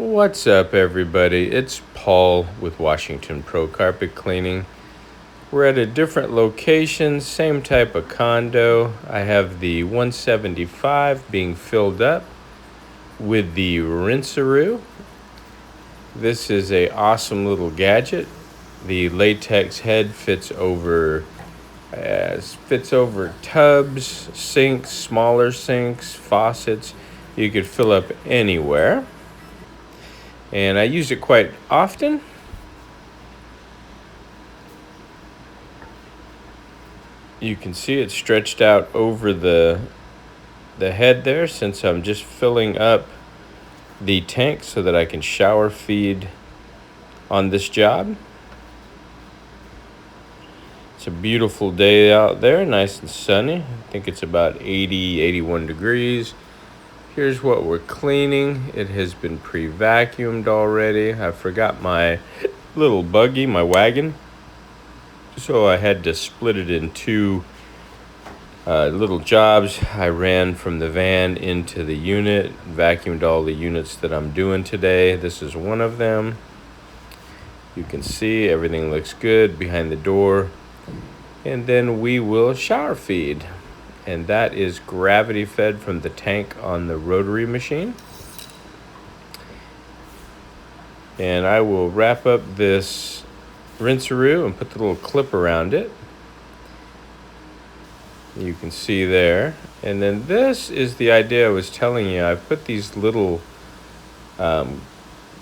What's up, everybody? It's Paul with Washington Pro Carpet Cleaning. We're at a different location, same type of condo. I have the 175 being filled up with the rinseroo. This is a awesome little gadget. The latex head fits over tubs, sinks, smaller sinks, faucets. You could fill up anywhere. And I use it quite often. You can see it stretched out over the head there, since I'm just filling up the tank so that I can shower feed on this job. It's a beautiful day out there, nice and sunny. I think it's about 80, 81 degrees. Here's what we're cleaning. It has been pre-vacuumed already. I forgot my little buggy, my wagon. So I had to split it in two little jobs. I ran from the van into the unit, vacuumed all the units that I'm doing today. This is one of them. You can see everything looks good behind the door. And then we will shower feed. And that is gravity fed from the tank on the rotary machine. And I will wrap up this rinseroo and put the little clip around it. You can see there. And then this is the idea I was telling you. I put these little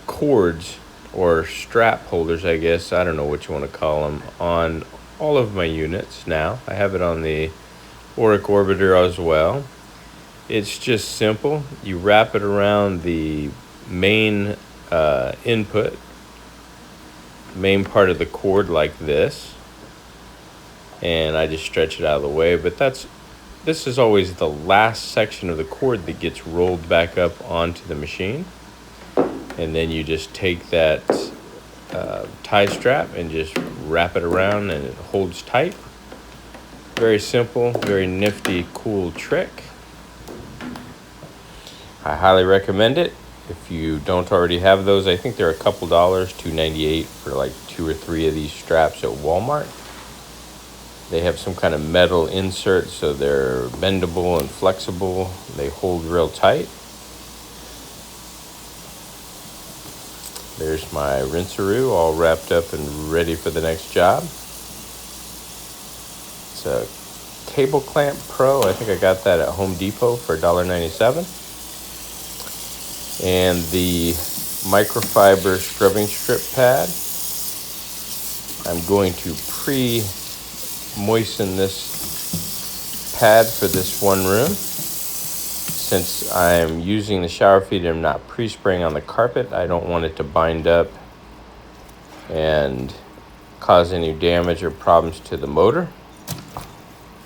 cords or strap holders, I guess. I don't know what you want to call them, on all of my units now. I have it on the Auric Orbiter as well. It's just simple. You wrap it around the main input, main part of the cord like this, and I just stretch it out of the way. But this is always the last section of the cord that gets rolled back up onto the machine, and then you just take that tie strap and just wrap it around, and it holds tight. Very simple, very nifty, cool trick. I highly recommend it. If you don't already have those, I think they're a couple dollars, $2.98 for like 2 or 3 of these straps at Walmart. They have some kind of metal insert, so they're bendable and flexible. They hold real tight. There's my rinseroo all wrapped up and ready for the next job. It's a Cable Clamp Pro. I think I got that at Home Depot for $1.97. And the microfiber scrubbing strip pad. I'm going to pre-moisten this pad for this one room. Since I'm using the shower feed and I'm not pre-spraying on the carpet, I don't want it to bind up and cause any damage or problems to the motor.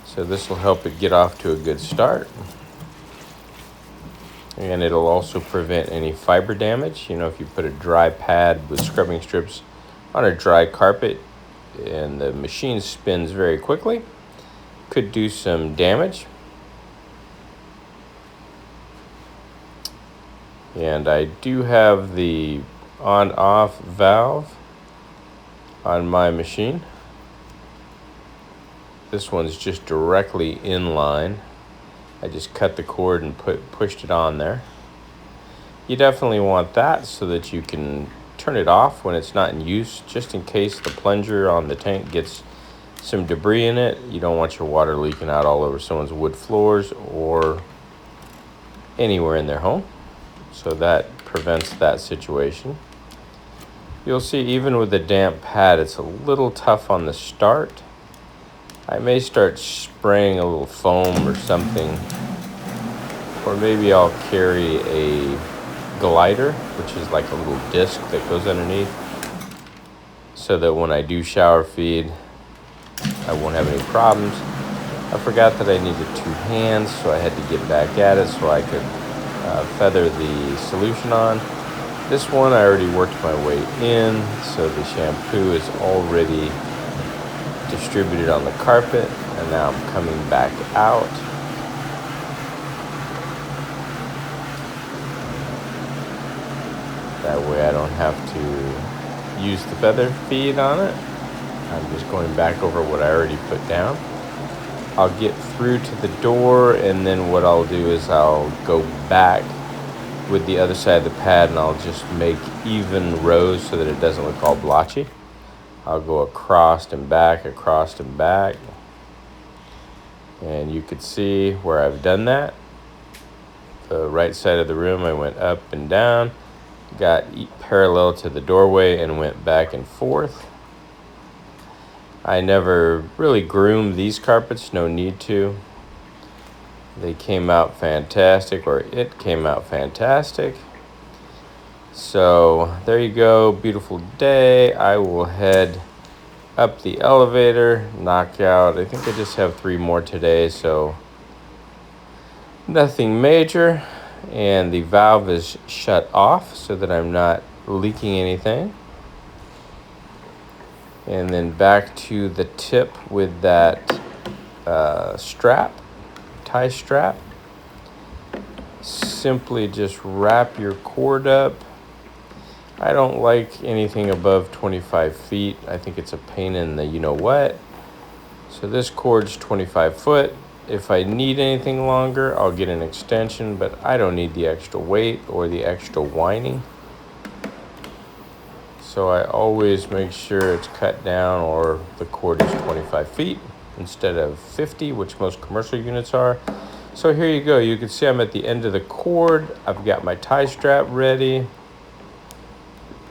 So this will help it get off to a good start. And it'll also prevent any fiber damage. You know, if you put a dry pad with scrubbing strips on a dry carpet and the machine spins very quickly, could do some damage. And I do have the OnOff Valve on my machine. This one's just directly in line. I just cut the cord and pushed it on there. You definitely want that so that you can turn it off when it's not in use, just in case the plunger on the tank gets some debris in it. You don't want your water leaking out all over someone's wood floors or anywhere in their home. So that prevents that situation. You'll see even with the damp pad, it's a little tough on the start. I may start spraying a little foam or something, or maybe I'll carry a glider, which is like a little disc that goes underneath, so that when I do shower feed, I won't have any problems. I forgot that I needed 2 hands, so I had to get back at it so I could feather the solution on. This one I already worked my way in, so the shampoo is already distributed on the carpet, and now I'm coming back out. That way I don't have to use the feather feed on it. I'm just going back over what I already put down. I'll get through to the door, and then what I'll do is I'll go back with the other side of the pad, and I'll just make even rows so that it doesn't look all blotchy. I'll go across and back, and you could see where I've done that. The right side of the room, I went up and down, got parallel to the doorway, and went back and forth. I never really groomed these carpets, no need to. They came out fantastic, or it came out fantastic. So there you go, beautiful day. I will head up the elevator, knock out, I think I just have 3 more today, so nothing major. And the valve is shut off so that I'm not leaking anything. And then back to the tip with that tie strap. Simply just wrap your cord up. I don't like anything above 25 feet. I think it's a pain in the you-know-what. So this cord's 25 foot. If I need anything longer, I'll get an extension, but I don't need the extra weight or the extra winding. So I always make sure it's cut down, or the cord is 25 feet instead of 50, which most commercial units are. So here you go. You can see I'm at the end of the cord. I've got my tie strap ready.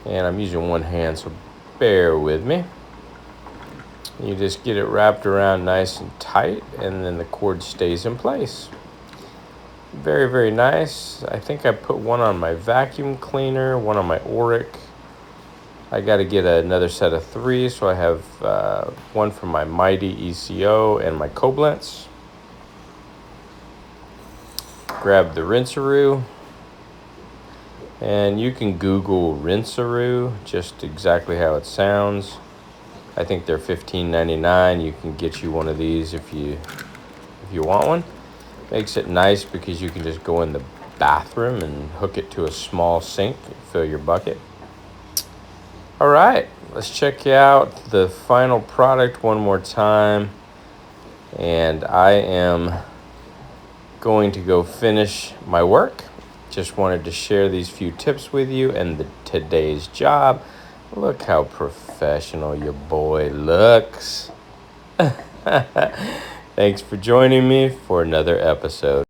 And I'm using one hand, so bear with me. You just get it wrapped around nice and tight, and then the cord stays in place. Very, very nice. I think I put one on my vacuum cleaner, one on my Auric. I got to get another set of 3, so I have one from my Mighty ECO and my Koblenz. Grab the rinseroo, and you can Google rinseroo, just exactly how it sounds. I think they're $15.99. You can get you one of these if you want one. Makes it nice because you can just go in the bathroom and hook it to a small sink and fill your bucket. All right, let's check out the final product one more time. And I am going to go finish my work. Just wanted to share these few tips with you and today's job. Look how professional your boy looks. Thanks for joining me for another episode.